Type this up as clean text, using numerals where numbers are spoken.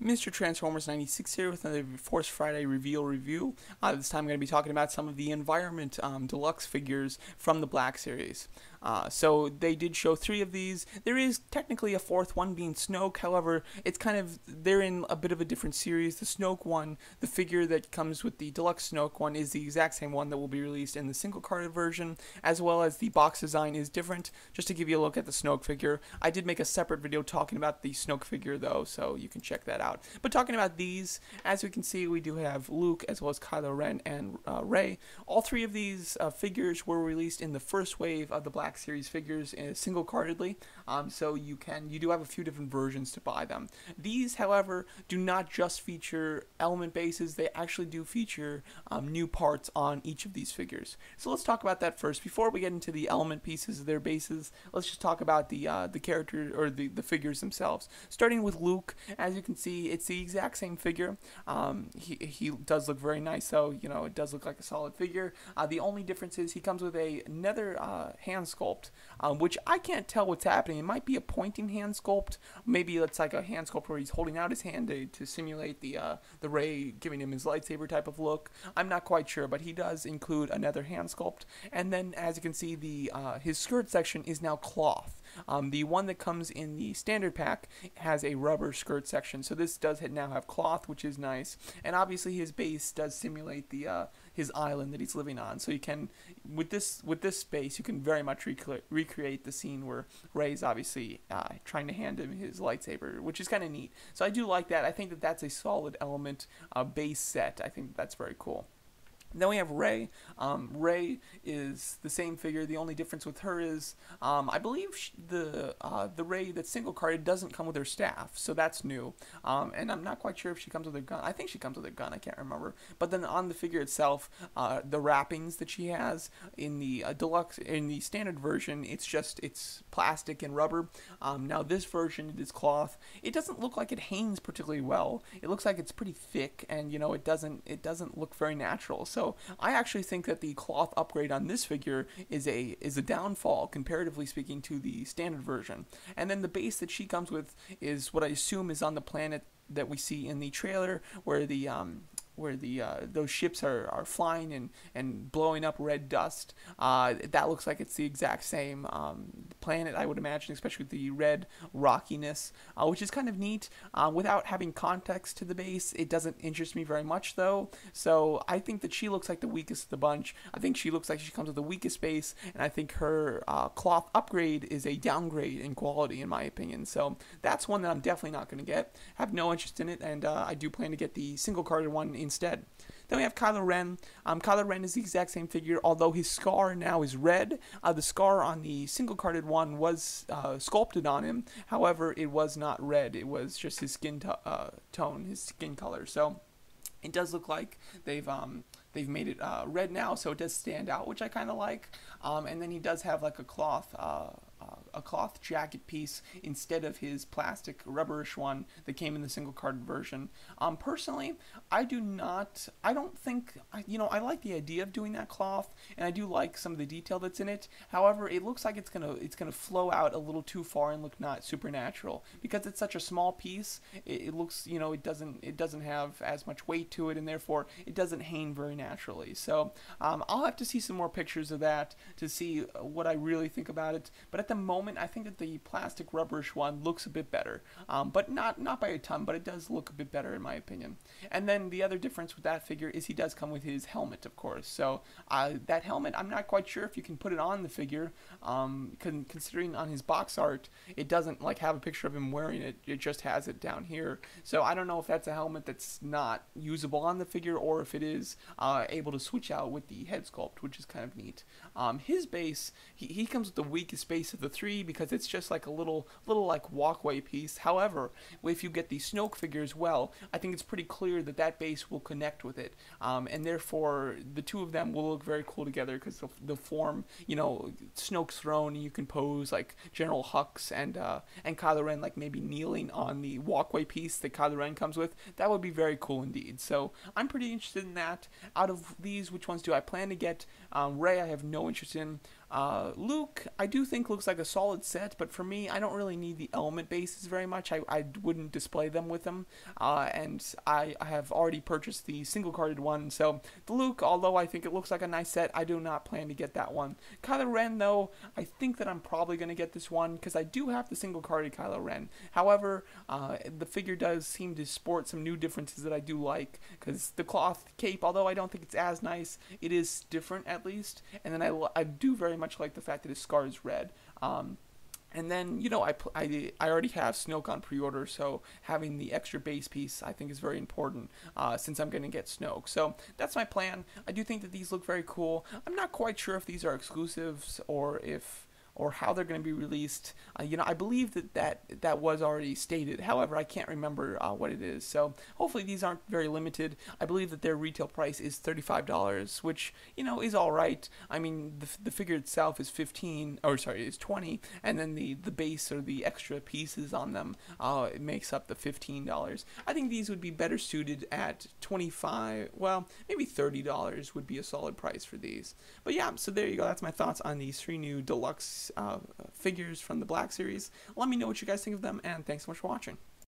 Mr. Transformers 96 here with another Force Friday reveal review. This time I'm going to be talking about some of the Environment Deluxe figures from the Black Series. So they did show 3 of these. There is technically a 4th one being Snoke, however, they're in a bit of a different series. The Snoke one, the figure that comes with the Deluxe Snoke one, is the exact same one that will be released in the single-carded version, as well as the box design is different. Just to give you a look at the Snoke figure, I did make a separate video talking about the Snoke figure though, so you can check that out. But talking about these, as we can see, we do have Luke as well as Kylo Ren and Rey. All 3 of these figures were released in the first wave of the Black Series figures single-cardedly, so you do have a few different versions to buy them. These, however, do not just feature element bases; they actually do feature new parts on each of these figures. So let's talk about that first. Before we get into the element pieces of their bases, let's just talk about the character or the figures themselves. Starting with Luke, as you can see, it's the exact same figure. He does look very nice, though. You know, it does look like a solid figure. The only difference is he comes with another hand sculpt, which I can't tell what's happening. It might be a pointing hand sculpt. Maybe it's like a hand sculpt where he's holding out his hand to simulate the Rey giving him his lightsaber type of look. I'm not quite sure, but he does include another hand sculpt. And then, as you can see, his skirt section is now cloth. The one that comes in the standard pack has a rubber skirt section, so this does now have cloth, which is nice. And obviously his base does simulate his island that he's living on. So you can, with this space, you can very much recreate the scene where Rey's obviously trying to hand him his lightsaber, which is kind of neat. So I do like that. I think that that's a solid element base set. I think that's very cool. Then we have Rey. Rey is the same figure. The only difference with her is, I believe the Rey that's single carded doesn't come with her staff, so that's new. And I'm not quite sure if she comes with her gun. I think she comes with her gun. I can't remember. But then on the figure itself, the wrappings that she has in the deluxe, in the standard version, it's plastic and rubber. Now this version, it is cloth. It doesn't look like it hangs particularly well. It looks like it's pretty thick, and you know, it doesn't look very natural. So I actually think that the cloth upgrade on this figure is a downfall, comparatively speaking, to the standard version. And then the base that she comes with is what I assume is on the planet that we see in the trailer, where those ships are flying and blowing up red dust. That looks like it's the exact same planet, I would imagine, especially with the red rockiness, which is kind of neat. Without having context to the base, it doesn't interest me very much, though. So I think that she looks like the weakest of the bunch. I think she looks like she comes with the weakest base, and I think her cloth upgrade is a downgrade in quality, in my opinion. So that's one that I'm definitely not going to get. Have no interest in it, and I do plan to get the single-carded one instead. Then we have Kylo Ren. Kylo Ren is the exact same figure, although his scar now is red. The scar on the single-carded one was sculpted on him. However, it was not red. It was just his skin tone, his skin color. So it does look like they've made it red now, so it does stand out, which I kind of like. And then he does have like a cloth jacket piece instead of his plastic rubberish one that came in the single carded version. Personally, I don't think, I like the idea of doing that cloth, and I do like some of the detail that's in it. However, it looks like it's gonna flow out a little too far and look not supernatural, because it's such a small piece. It looks, it doesn't have as much weight to it, and therefore it doesn't hang very naturally. So I'll have to see some more pictures of that to see what I really think about it. But at the moment, I think that the plastic rubberish one looks a bit better, but not by a ton, but it does look a bit better in my opinion. And then the other difference with that figure is he does come with his helmet, of course. So that helmet, I'm not quite sure if you can put it on the figure, considering on his box art, it doesn't like have a picture of him wearing it. It just has it down here. So I don't know if that's a helmet that's not usable on the figure, or if it is able to switch out with the head sculpt, which is kind of neat. His base, he comes with the weakest base of the 3 because it's just like a little like walkway piece. However, if you get the Snoke figure as well, I think it's pretty clear that that base will connect with it, and therefore the 2 of them will look very cool together, because they'll form, Snoke's throne, and you can pose like General Hux and Kylo Ren like maybe kneeling on the walkway piece that Kylo Ren comes with. That would be very cool indeed. So I'm pretty interested in that. Out of these, which ones do I plan to get? Rey, I have no interest in. Luke, I do think looks like a solid set, but for me, I don't really need the element bases very much. I wouldn't display them with them, and I have already purchased the single-carded one, so the Luke, although I think it looks like a nice set, I do not plan to get that one. Kylo Ren, though, I think that I'm probably going to get this one, because I do have the single-carded Kylo Ren. However, the figure does seem to sport some new differences that I do like, because the cloth cape, although I don't think it's as nice, it is different at least, and then I do very much like the fact that his scar is red. And then, I already have Snoke on pre-order, so having the extra base piece I think is very important since I'm going to get Snoke. So that's my plan. I do think that these look very cool. I'm not quite sure if these are exclusives or how they're going to be released. I believe that was already stated. However, I can't remember what it is. So hopefully these aren't very limited. I believe that their retail price is $35, which is all right. I mean, the figure itself is is 20, and then the base or the extra pieces on them it makes up the $15. I think these would be better suited at $25. Well, maybe $30 would be a solid price for these. But yeah, so there you go. That's my thoughts on these 3 new Deluxe figures from the Black Series. Let me know what you guys think of them, and thanks so much for watching.